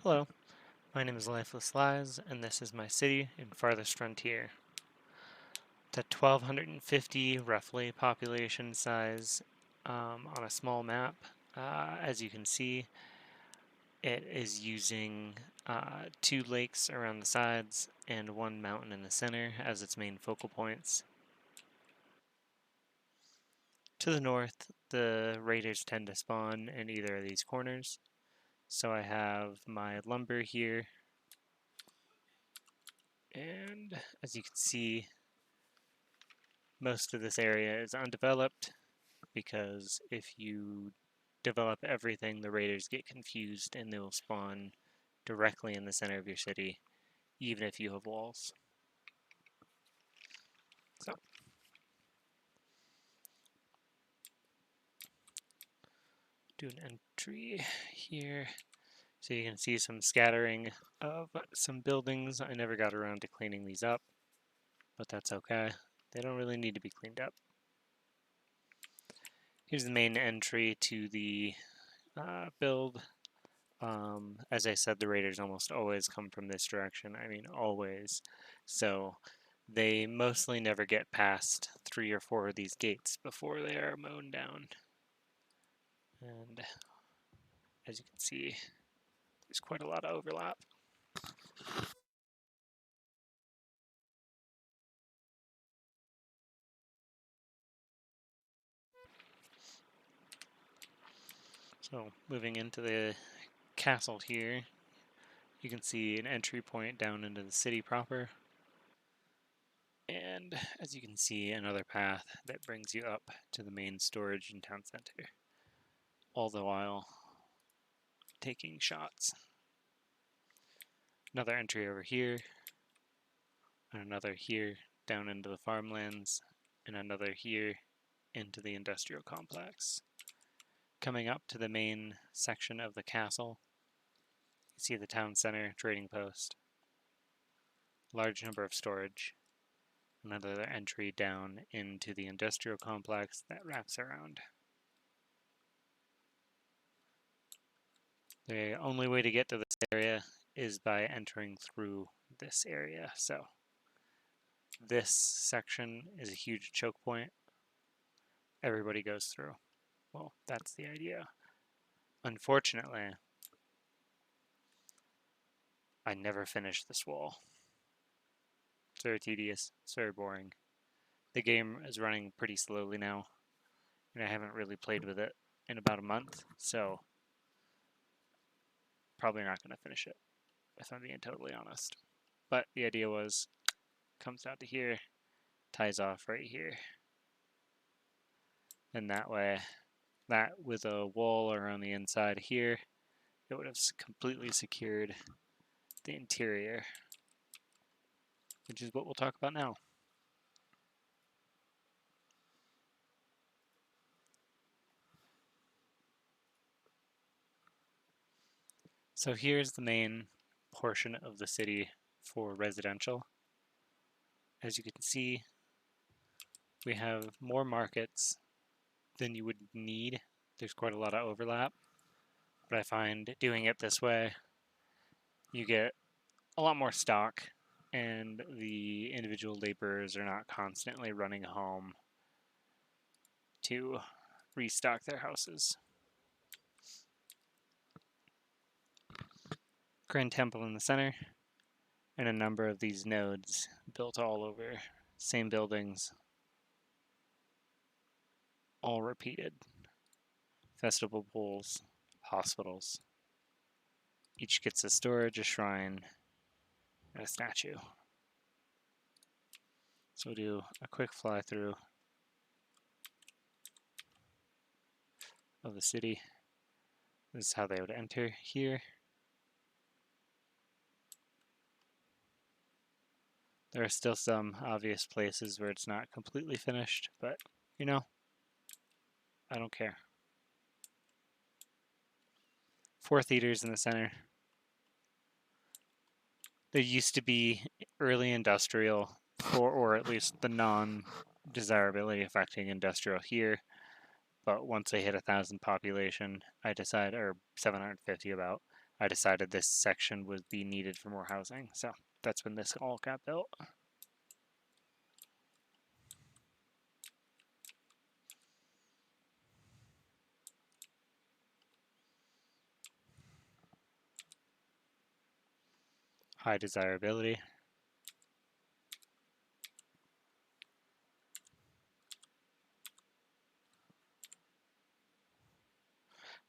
Hello, my name is Lifeless Lies, and this is my city in Farthest Frontier. It's a 1,250 roughly population size on a small map. As you can see, it is using two lakes around the sides and one mountain in the center as its main focal points. To the north, the raiders tend to spawn in either of these corners. So I have my lumber here, and as you can see, most of this area is undeveloped because if you develop everything, the raiders get confused and they will spawn directly in the center of your city, even if you have walls. So, do an entry here. So you can see some scattering of some buildings. I never got around to cleaning these up, but that's okay. They don't really need to be cleaned up. Here's the main entry to the build. As I said, the raiders almost always come from this direction. I mean, always. So they mostly never get past 3 or 4 of these gates before they are mown down. And as you can see, there's quite a lot of overlap. So moving into the castle here, you can see an entry point down into the city proper. And as you can see, another path that brings you up to the main storage and town center. All the while taking shots. Another entry over here, and another here down into the farmlands, and another here into the industrial complex. Coming up to the main section of the castle, you see the town center trading post, large number of storage, another entry down into the industrial complex that wraps around. The only way to get to this area is by entering through this area. So this section is a huge choke point. Everybody goes through. Well, that's the idea. Unfortunately, I never finished this wall. It's very tedious. It's very boring. The game is running pretty slowly now, and I haven't really played with it in about a month, so probably not going to finish it, if I'm being totally honest. But the idea was, comes down to here, ties off right here. And that way, that with a wall around the inside here, it would have completely secured the interior, which is what we'll talk about now. So here's the main portion of the city for residential. As you can see, we have more markets than you would need. There's quite a lot of overlap, but I find doing it this way, you get a lot more stock, and the individual laborers are not constantly running home to restock their houses. Grand Temple in the center, and a number of these nodes built all over, same buildings, all repeated. Festival pools, hospitals. Each gets a storage, a shrine, and a statue. So we'll do a quick fly through of the city. This is how they would enter here. There are still some obvious places where it's not completely finished, but you know, I don't care. 4 theaters in the center. There used to be early industrial, or at least the non-desirability affecting industrial here, but once I hit 1,000 population, I decided, or 750 about, I decided this section would be needed for more housing, so that's when this all got built. High desirability.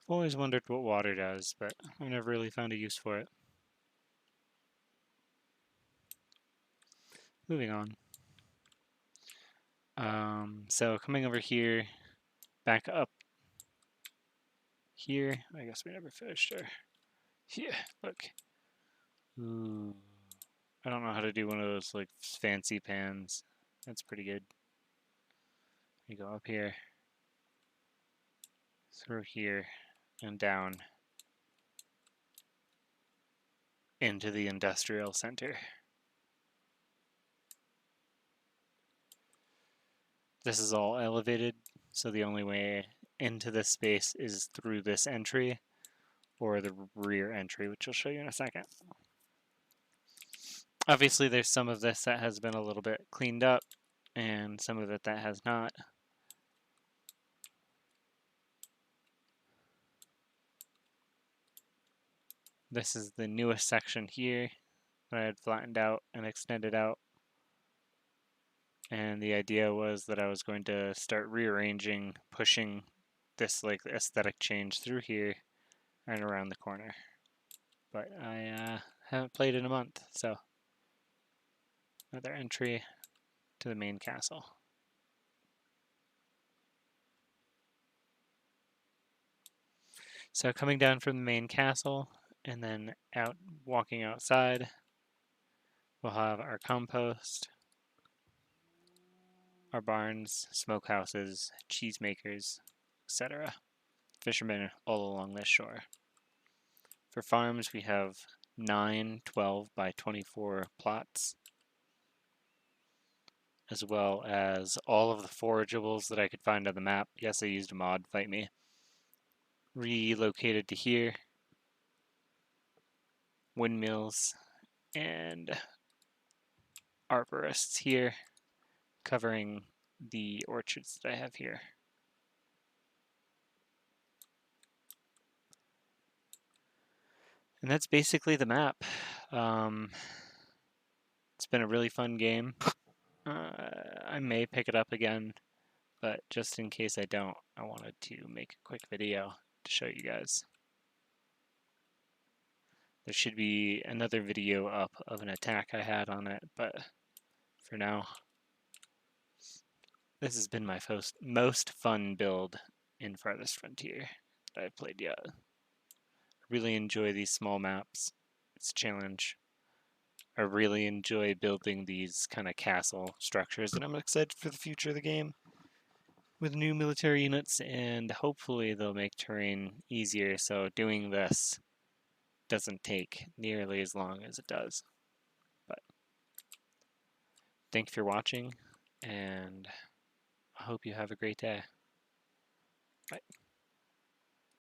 I've always wondered what water does, but I've never really found a use for it. Moving on. So coming over here, back up here. I guess we never finished her. Yeah, look. Ooh. I don't know how to do one of those like fancy pans. That's pretty good. You go up here, through here, and down into the industrial center. This is all elevated, so the only way into this space is through this entry or the rear entry, which I'll show you in a second. Obviously, there's some of this that has been a little bit cleaned up and some of it that has not. This is the newest section here that I had flattened out and extended out. And the idea was that I was going to start rearranging, pushing this like aesthetic change through here and around the corner. But I haven't played in a month, so another entry to the main castle. So coming down from the main castle and then out walking outside, we'll have our compost, our barns, smokehouses, cheesemakers, etc. Fishermen all along this shore. For farms, we have 9 12 by 24 plots, as well as all of the forageables that I could find on the map. Yes, I used a mod, fight me. Relocated to here. Windmills and arborists here, covering the orchards that I have here. And that's basically the map. It's been a really fun game. I may pick it up again, but just in case I don't, I wanted to make a quick video to show you guys. There should be another video up of an attack I had on it, but for now, this has been my most fun build in Farthest Frontier that I've played yet. I really enjoy these small maps. It's a challenge. I really enjoy building these kind of castle structures, and I'm excited for the future of the game with new military units, and hopefully they'll make terrain easier so doing this doesn't take nearly as long as it does. But thank you for watching, and I hope you have a great day. Bye.